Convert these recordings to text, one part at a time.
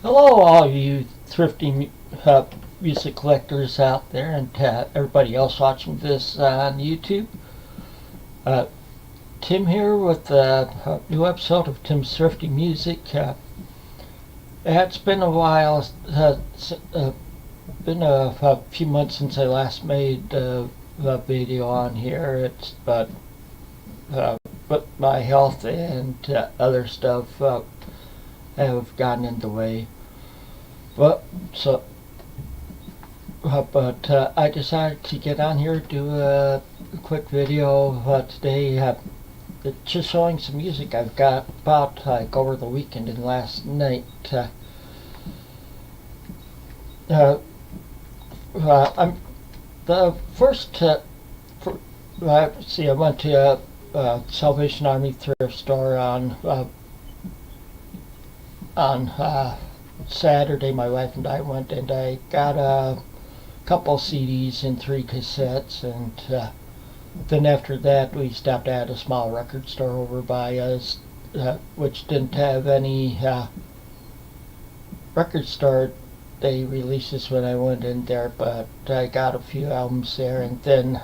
Hello, all you thrifty music collectors out there, and everybody else watching this on YouTube. Uh, Tim here with a new episode of Tim's Thrifty Music. It's been a while, been a few months since I last made a video on here. But my health and other stuff have gotten in the way. But I decided to get on here, do a quick video today, just showing some music I've got about over the weekend and last night. I'm the first. I went to a Salvation Army thrift store on Saturday. My wife and I went, and I got a couple CDs and 3 cassettes, and then after that we stopped at a small record store over by us, which didn't have any record store day releases when I went in there, but I got a few albums there. And then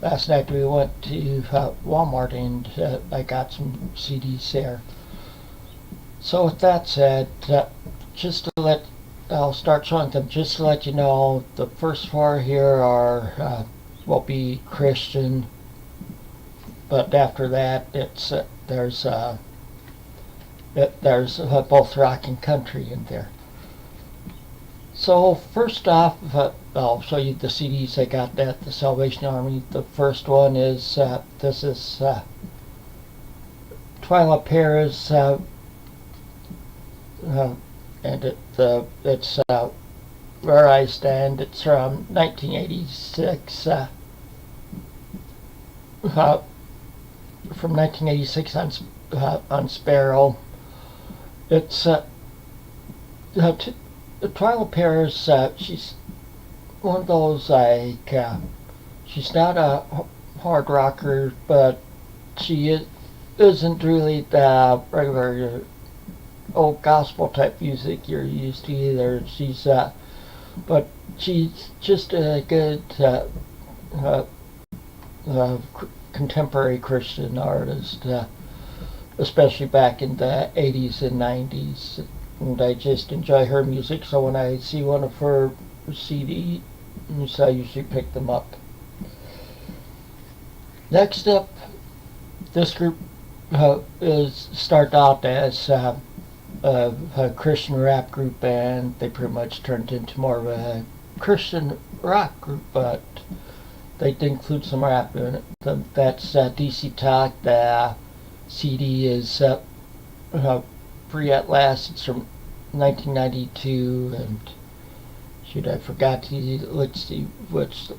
last night we went to Walmart, and I got some CDs there. So with that said, I'll start showing them just to let you know. The first 4 here will be Christian, but after that there's both rock and country in there. So first off, I'll show you the CDs I got at the Salvation Army. The first one is this is Twyla Paris. And it's Where I Stand. It's from 1986. From 1986 on Sparrow. It's Twyla Paris. She's one of those she's not a hard rocker, but she isn't really the regular old gospel type music you're used to either. But she's just a good contemporary Christian artist, especially back in the 80s and 90s. And I just enjoy her music, so when I see one of her CDs, I usually pick them up. Next up, this group started out as a Christian rap group, and they pretty much turned into more of a Christian rock group, but they did include some rap in it. That's DC Talk. The CD is Free at Last. It's from 1992, and shoot, I forgot to, let's see which,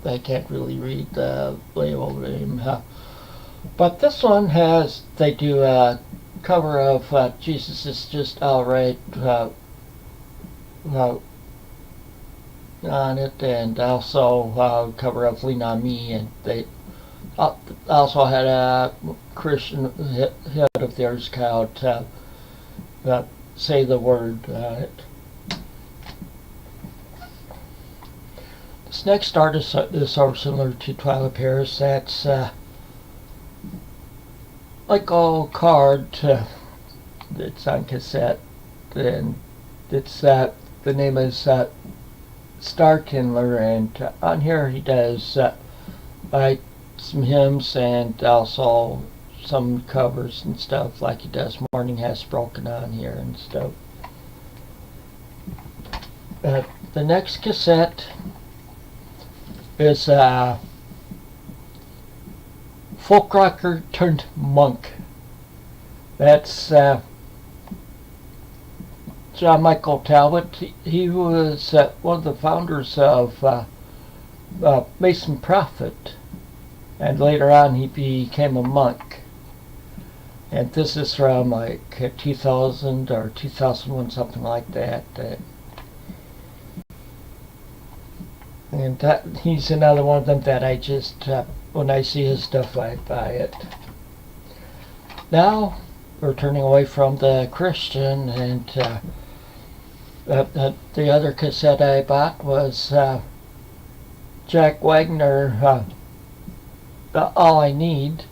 I can't really read the label name. But this one they do a cover of Jesus Is Just Alright on it, and also cover of Lean on Me, and they also had a Christian hit of theirs called Say the Word on it. This next artist is sort of similar to Twyla Paris. That's like Old Card. It's on cassette, and it's the name is Starkindler, and on here he does write some hymns and also some covers and stuff, like he does Morning Has Broken on here and stuff. The next cassette is folk rocker turned monk. That's John Michael Talbot. He was one of the founders of Mason Prophet, and later on he became a monk. And this is from like 2000 or 2001, something like that. And he's another one of them that I just, when I see his stuff, I buy it. Now, or turning away from the Christian, and the other cassette I bought was Jack Wagner, All I Need,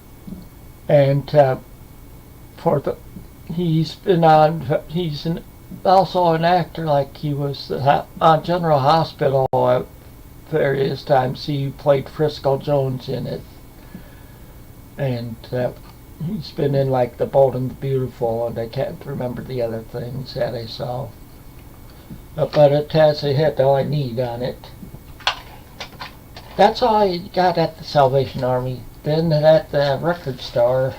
and for the he's been on also an actor, like he was on General Hospital at various times. He played Frisco Jones in it, and he's been in like The Bold and the Beautiful, and I can't remember the other things that I saw. But it has a hit, All I Need, on it. That's all I got at the Salvation Army. Then at the record store,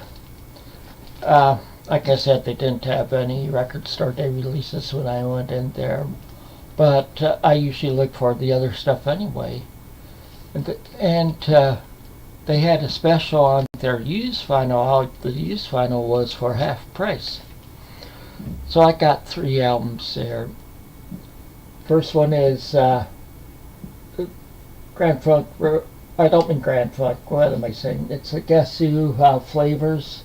like I said, they didn't have any record store day releases when I went in there, but I usually look for the other stuff anyway. And they had a special on their used vinyl. The used vinyl was for half price. So I got 3 albums there. First one is Grand Funk. I don't mean Grand Funk. What am I saying? It's a Guess Who flavors.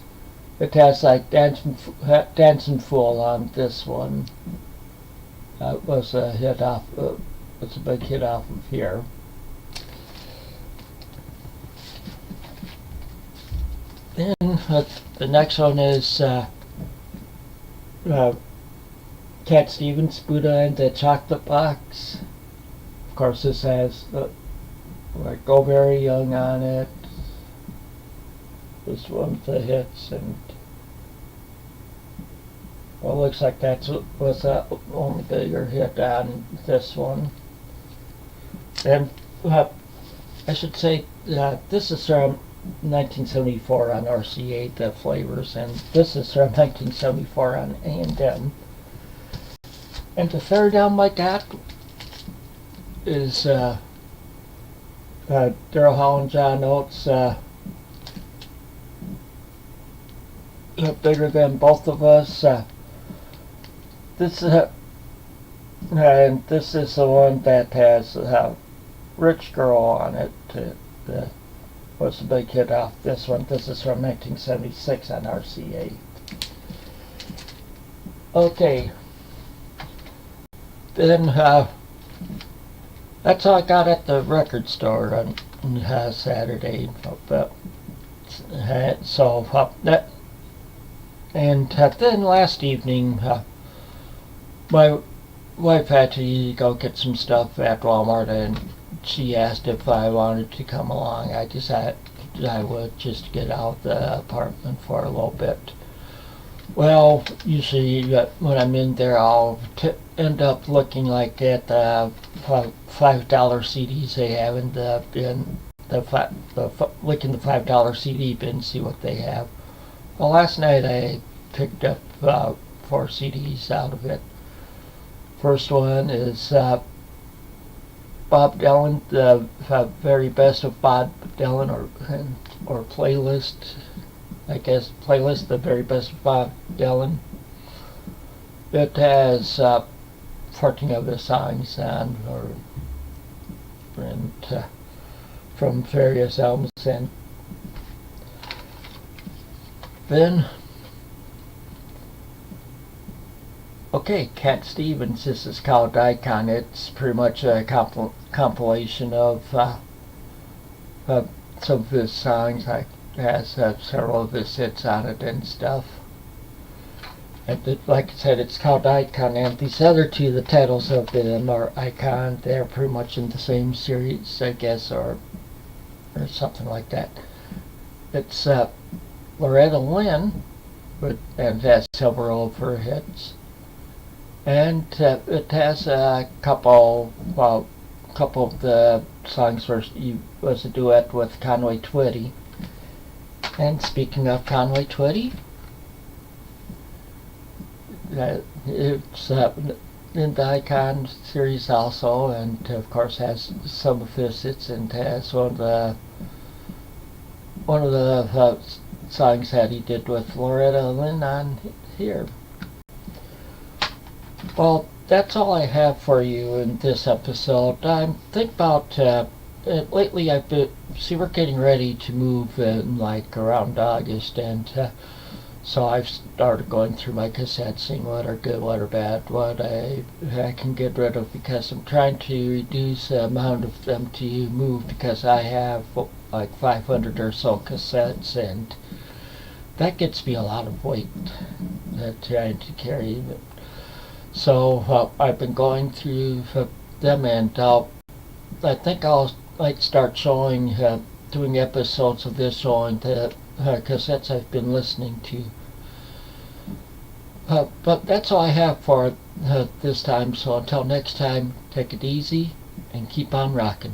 It has like Dancing Fool on this one. It was a hit off. It's a big hit off of here. Then the next one is Cat Stevens, Buddha and the Chocolate Box. Of course, this has like Go Very Young on it. This one's the hits, and well, looks like that was the only bigger hit on this one. And I should say this is from 1974 on RCA, the flavors, and this is from 1974 on A&M. And the third album I got is Daryl Hall and John Oates, Bigger Than Both of Us. This is the one that has Rich Girl on it. Was a big hit off this one. This is from 1976 on RCA. Okay. Then that's all I got at the record store on Saturday. Then last evening, my wife had to go get some stuff at Walmart, and she asked if I wanted to come along. I decided I would just get out of the apartment for a little bit. Well, usually when I'm in there, I'll end up looking like at the $5 CDs they have in the bin, looking the $5 CD bin, see what they have. Well, last night I picked up 4 CDs out of it. First one is Bob Dylan, the very best of Bob Dylan, or playlist. I guess playlist, the very best of Bob Dylan. It has 14 of his songs on, from various albums, and then okay, Cat Stevens. This is called Icon. It's pretty much a compilation of some of his songs. It has several of his hits on it and stuff. And like I said, it's called Icon. And these other two, the titles of them are Icon. They're pretty much in the same series, I guess, or something like that. It's Loretta Lynn, and it has several of her hits. And it has a couple of the songs where he was a duet with Conway Twitty. And speaking of Conway Twitty, it's in the Icon series also, and of course has some of his hits, and has one of the songs that he did with Loretta Lynn on here. Well, that's all I have for you in this episode. I'm thinking about lately. We're getting ready to move in like around August, and So I've started going through my cassettes, seeing what are good, what are bad, what I can get rid of, because I'm trying to reduce the amount of them to move, because I have like 500 or so cassettes, and that gets me a lot of weight trying to carry. So I've been going through them, and I think I'll like start showing, doing episodes of this, showing the cassettes I've been listening to. But that's all I have for this time. So until next time, take it easy and keep on rocking.